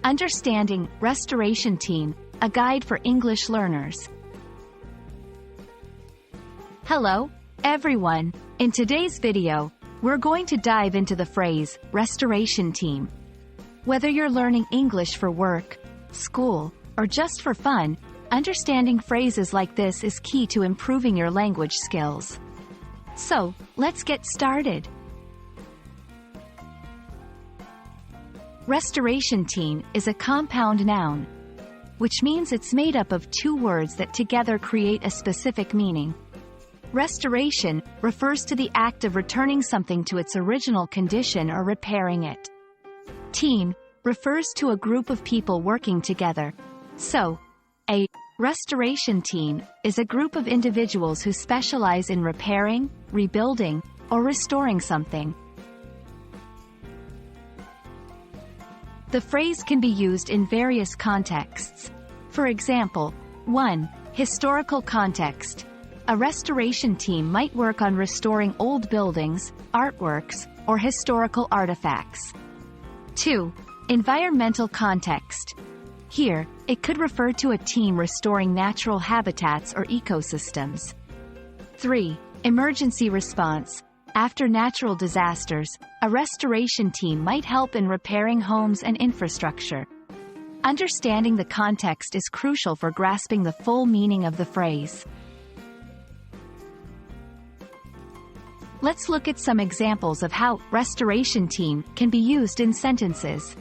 Understanding Restoration Team, a guide for English learners. Hello, everyone. In today's video, we're going to dive into the phrase, restoration team. Whether you're learning English for work, school, or just for fun, understanding phrases like this is key to improving your language skills. So, let's get started. Restoration team is a compound noun, which means it's made up of two words that together create a specific meaning. Restoration refers to the act of returning something to its original condition or repairing it. Team refers to a group of people working together. So, a restoration team is a group of individuals who specialize in repairing, rebuilding, or restoring something. The phrase can be used in various contexts. For example, 1. Historical context. A restoration team might work on restoring old buildings, artworks, or historical artifacts. 2. Environmental context. Here, it could refer to a team restoring natural habitats or ecosystems. 3. Emergency response. After natural disasters, a restoration team might help in repairing homes and infrastructure. Understanding the context is crucial for grasping the full meaning of the phrase. Let's look at some examples of how restoration team can be used in sentences.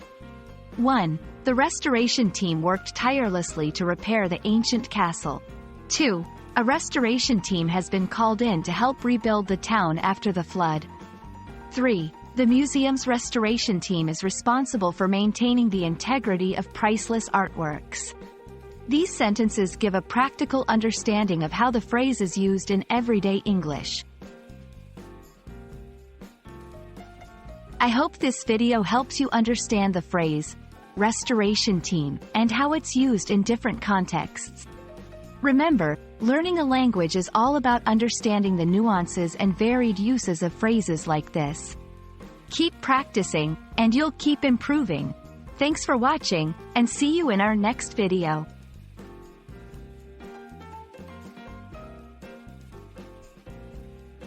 1. The restoration team worked tirelessly to repair the ancient castle. 2. A restoration team has been called in to help rebuild the town after the flood. 3. The museum's restoration team is responsible for maintaining the integrity of priceless artworks. These sentences give a practical understanding of how the phrase is used in everyday English. I hope this video helps you understand the phrase, restoration team, and how it's used in different contexts. Remember, learning a language is all about understanding the nuances and varied uses of phrases like this. Keep practicing, and you'll keep improving. Thanks for watching, and see you in our next video.